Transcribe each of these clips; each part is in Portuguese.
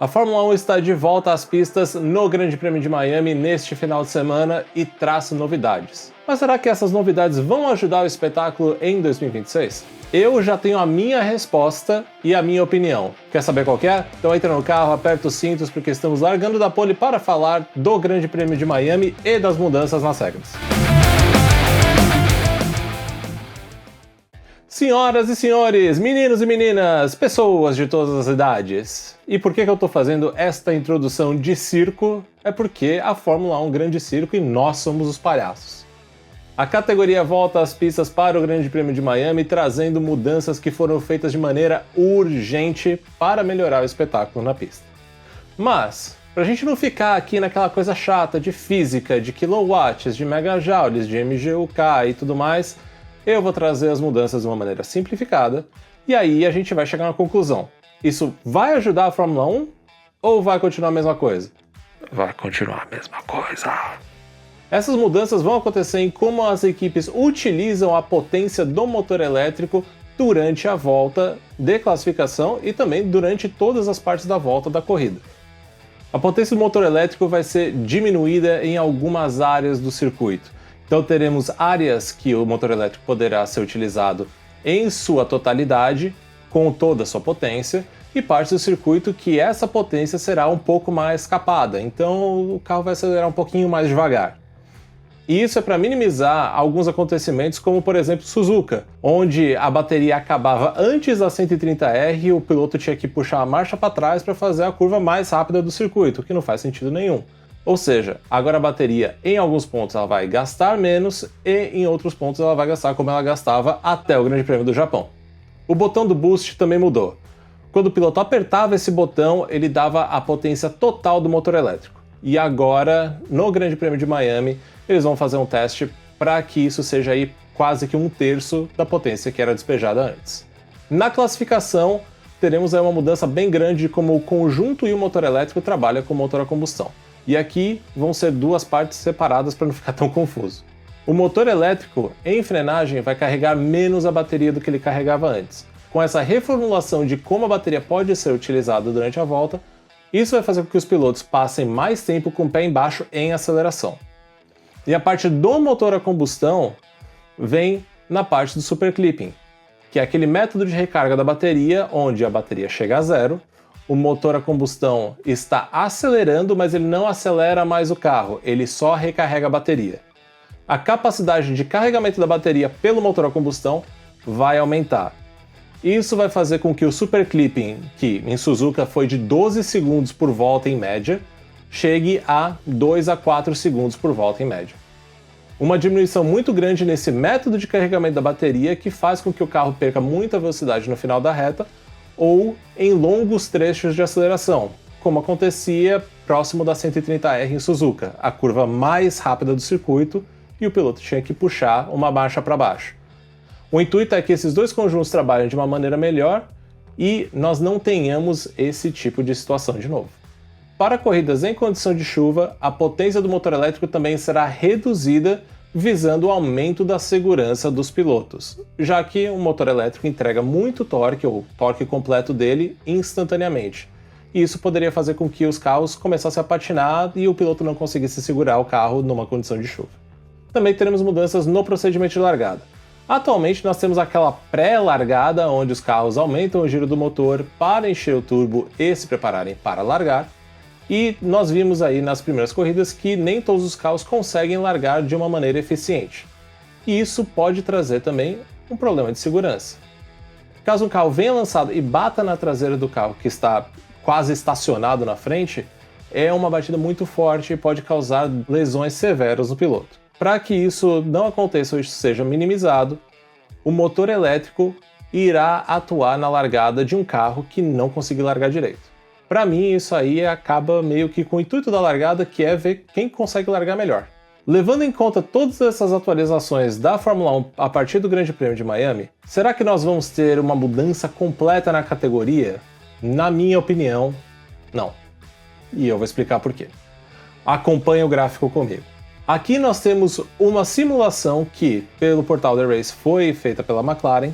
A Fórmula 1 está de volta às pistas no Grande Prêmio de Miami neste final de semana e traz novidades. Mas será que essas novidades vão ajudar o espetáculo em 2026? Eu já tenho a minha resposta e a minha opinião. Quer saber qual que é? Então entra no carro, aperta os cintos porque estamos largando da pole para falar do Grande Prêmio de Miami e das mudanças nas regras. Senhoras e senhores, meninos e meninas, pessoas de todas as idades. E por que eu estou fazendo esta introdução de circo? É porque a Fórmula 1 é um grande circo e nós somos os palhaços. A categoria volta às pistas para o Grande Prêmio de Miami, trazendo mudanças que foram feitas de maneira urgente para melhorar o espetáculo na pista. Mas, para a gente não ficar aqui naquela coisa chata de física, de quilowatts, de megajoules, de MGUK e tudo mais, eu vou trazer as mudanças de uma maneira simplificada e aí a gente vai chegar a uma conclusão. Isso vai ajudar a Fórmula 1 ou vai continuar a mesma coisa? Vai continuar a mesma coisa. Essas mudanças vão acontecer em como as equipes utilizam a potência do motor elétrico durante a volta de classificação e também durante todas as partes da volta da corrida. A potência do motor elétrico vai ser diminuída em algumas áreas do circuito. Então teremos áreas que o motor elétrico poderá ser utilizado em sua totalidade, com toda a sua potência, e partes do circuito que essa potência será um pouco mais capada, então o carro vai acelerar um pouquinho mais devagar. E isso é para minimizar alguns acontecimentos, como por exemplo Suzuka, onde a bateria acabava antes da 130R e o piloto tinha que puxar a marcha para trás para fazer a curva mais rápida do circuito, o que não faz sentido nenhum. Ou seja, agora a bateria em alguns pontos ela vai gastar menos e em outros pontos ela vai gastar como ela gastava até o Grande Prêmio do Japão. O botão do boost também mudou. Quando o piloto apertava esse botão, ele dava a potência total do motor elétrico. E agora, no Grande Prêmio de Miami, eles vão fazer um teste para que isso seja aí quase que 1/3 da potência que era despejada antes. Na classificação, teremos aí uma mudança bem grande de como o conjunto e o motor elétrico trabalham com o motor a combustão. E aqui vão ser duas partes separadas para não ficar tão confuso. O motor elétrico em frenagem vai carregar menos a bateria do que ele carregava antes. Com essa reformulação de como a bateria pode ser utilizada durante a volta, isso vai fazer com que os pilotos passem mais tempo com o pé embaixo em aceleração. E a parte do motor a combustão vem na parte do superclipping, que é aquele método de recarga da bateria onde a bateria chega a zero, o motor a combustão está acelerando, mas ele não acelera mais o carro, ele só recarrega a bateria. A capacidade de carregamento da bateria pelo motor a combustão vai aumentar. Isso vai fazer com que o superclipping, que em Suzuka foi de 12 segundos por volta em média, chegue a 2 a 4 segundos por volta em média. Uma diminuição muito grande nesse método de carregamento da bateria que faz com que o carro perca muita velocidade no final da reta ou em longos trechos de aceleração, como acontecia próximo da 130R em Suzuka, a curva mais rápida do circuito, e o piloto tinha que puxar uma marcha para baixo. O intuito é que esses dois conjuntos trabalhem de uma maneira melhor e nós não tenhamos esse tipo de situação de novo. Para corridas em condição de chuva, a potência do motor elétrico também será reduzida visando o aumento da segurança dos pilotos, já que o motor elétrico entrega muito torque, ou torque completo dele, instantaneamente. E isso poderia fazer com que os carros começassem a patinar e o piloto não conseguisse segurar o carro numa condição de chuva. Também teremos mudanças no procedimento de largada. Atualmente nós temos aquela pré-largada, onde os carros aumentam o giro do motor para encher o turbo e se prepararem para largar. E nós vimos aí nas primeiras corridas que nem todos os carros conseguem largar de uma maneira eficiente. E isso pode trazer também um problema de segurança. Caso um carro venha lançado e bata na traseira do carro que está quase estacionado na frente, é uma batida muito forte e pode causar lesões severas no piloto. Para que isso não aconteça ou isso seja minimizado, o motor elétrico irá atuar na largada de um carro que não conseguir largar direito. Para mim, isso aí acaba meio que com o intuito da largada, que é ver quem consegue largar melhor. Levando em conta todas essas atualizações da Fórmula 1 a partir do Grande Prêmio de Miami, será que nós vamos ter uma mudança completa na categoria? Na minha opinião, não. E eu vou explicar por quê. Acompanhe o gráfico comigo. Aqui nós temos uma simulação que, pelo portal The Race, foi feita pela McLaren,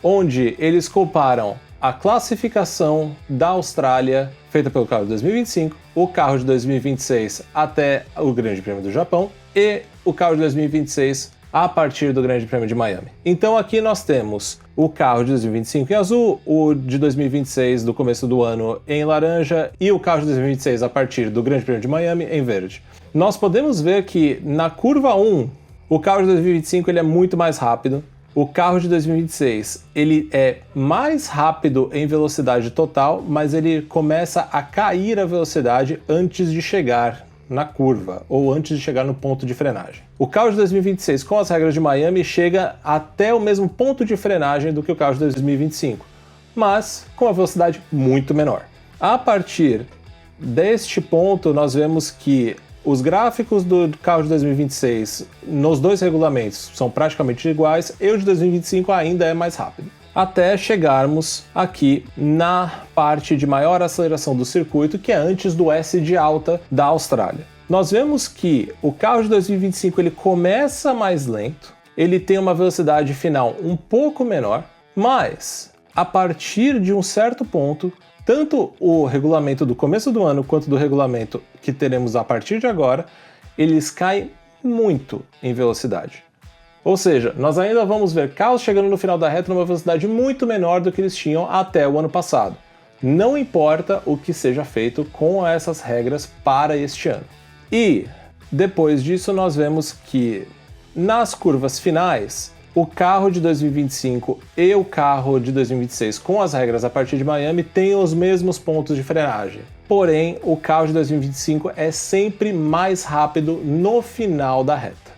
onde eles comparam a classificação da Austrália, feita pelo carro de 2025, o carro de 2026 até o Grande Prêmio do Japão e o carro de 2026 a partir do Grande Prêmio de Miami. Então aqui nós temos o carro de 2025 em azul, o de 2026 do começo do ano em laranja e o carro de 2026 a partir do Grande Prêmio de Miami em verde. Nós podemos ver que na curva 1, o carro de 2025 ele é muito mais rápido. O carro de 2026 ele é mais rápido em velocidade total, mas ele começa a cair a velocidade antes de chegar na curva ou antes de chegar no ponto de frenagem. O carro de 2026 com as regras de Miami chega até o mesmo ponto de frenagem do que o carro de 2025, mas com uma velocidade muito menor. A partir deste ponto nós vemos que os gráficos do carro de 2026 nos dois regulamentos são praticamente iguais e o de 2025 ainda é mais rápido. Até chegarmos aqui na parte de maior aceleração do circuito, que é antes do S de alta da Austrália. Nós vemos que o carro de 2025 ele começa mais lento, ele tem uma velocidade final um pouco menor, mas a partir de um certo ponto, tanto o regulamento do começo do ano quanto do regulamento que teremos a partir de agora, eles caem muito em velocidade. Ou seja, nós ainda vamos ver carros chegando no final da reta numa velocidade muito menor do que eles tinham até o ano passado. Não importa o que seja feito com essas regras para este ano. E depois disso nós vemos que nas curvas finais, o carro de 2025 e o carro de 2026 com as regras a partir de Miami têm os mesmos pontos de frenagem. Porém, o carro de 2025 é sempre mais rápido no final da reta.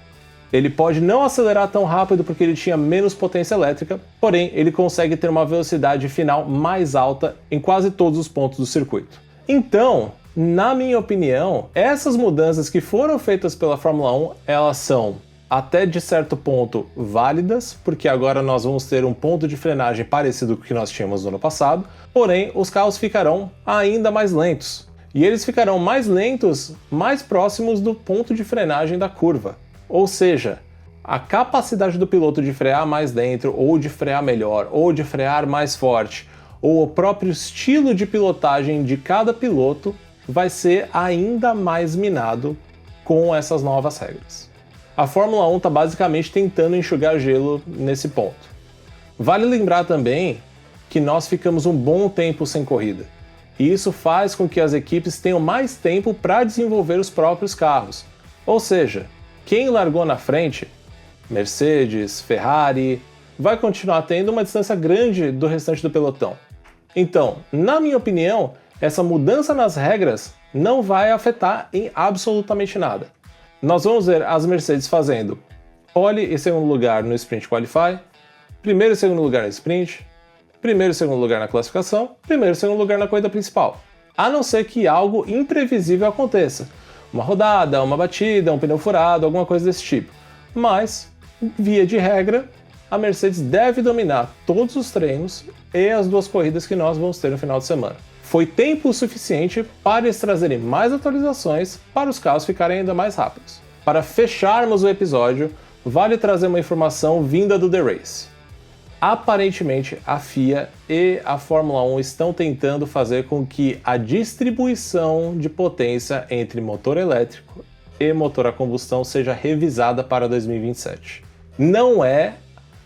Ele pode não acelerar tão rápido porque ele tinha menos potência elétrica, porém ele consegue ter uma velocidade final mais alta em quase todos os pontos do circuito. Então, na minha opinião, essas mudanças que foram feitas pela Fórmula 1, elas são até de certo ponto válidas, porque agora nós vamos ter um ponto de frenagem parecido com o que nós tínhamos no ano passado, porém os carros ficarão ainda mais lentos. E eles ficarão mais lentos mais próximos do ponto de frenagem da curva. Ou seja, a capacidade do piloto de frear mais dentro, ou de frear melhor, ou de frear mais forte, ou o próprio estilo de pilotagem de cada piloto vai ser ainda mais minado com essas novas regras. A Fórmula 1 está basicamente tentando enxugar gelo nesse ponto. Vale lembrar também que nós ficamos um bom tempo sem corrida, e isso faz com que as equipes tenham mais tempo para desenvolver os próprios carros. Ou seja, quem largou na frente, Mercedes, Ferrari, vai continuar tendo uma distância grande do restante do pelotão. Então, na minha opinião, essa mudança nas regras não vai afetar em absolutamente nada. Nós vamos ver as Mercedes fazendo pole e segundo lugar no Sprint Qualify, primeiro e segundo lugar no Sprint, primeiro e segundo lugar na classificação, primeiro e segundo lugar na corrida principal. A não ser que algo imprevisível aconteça. Uma rodada, uma batida, um pneu furado, alguma coisa desse tipo. Mas, via de regra, a Mercedes deve dominar todos os treinos e as duas corridas que nós vamos ter no final de semana. Foi tempo suficiente para eles trazerem mais atualizações para os carros ficarem ainda mais rápidos. Para fecharmos o episódio, vale trazer uma informação vinda do The Race. Aparentemente, a FIA e a Fórmula 1 estão tentando fazer com que a distribuição de potência entre motor elétrico e motor a combustão seja revisada para 2027. Não é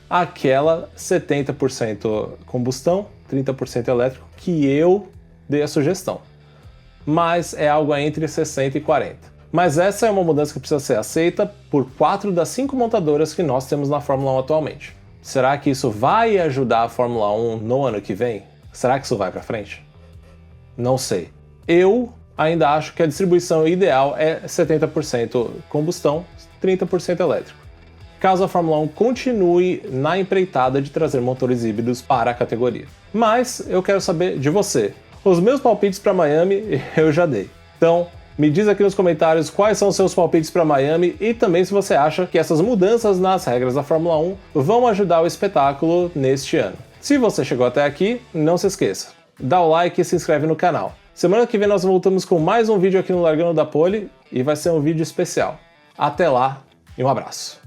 aquela 70% combustão, 30% elétrico que eu dei a sugestão, mas é algo entre 60 e 40. Mas essa é uma mudança que precisa ser aceita por 4 das 5 montadoras que nós temos na Fórmula 1 atualmente. Será que isso vai ajudar a Fórmula 1 no ano que vem? Será que isso vai para frente? Não sei. Eu ainda acho que a distribuição ideal é 70% combustão, 30% elétrico. Caso a Fórmula 1 continue na empreitada de trazer motores híbridos para a categoria. Mas eu quero saber de você. Os meus palpites para Miami eu já dei. Então, me diz aqui nos comentários quais são os seus palpites para Miami e também se você acha que essas mudanças nas regras da Fórmula 1 vão ajudar o espetáculo neste ano. Se você chegou até aqui, não se esqueça, dá o like e se inscreve no canal. Semana que vem nós voltamos com mais um vídeo aqui no Largando da Pole e vai ser um vídeo especial. Até lá e um abraço!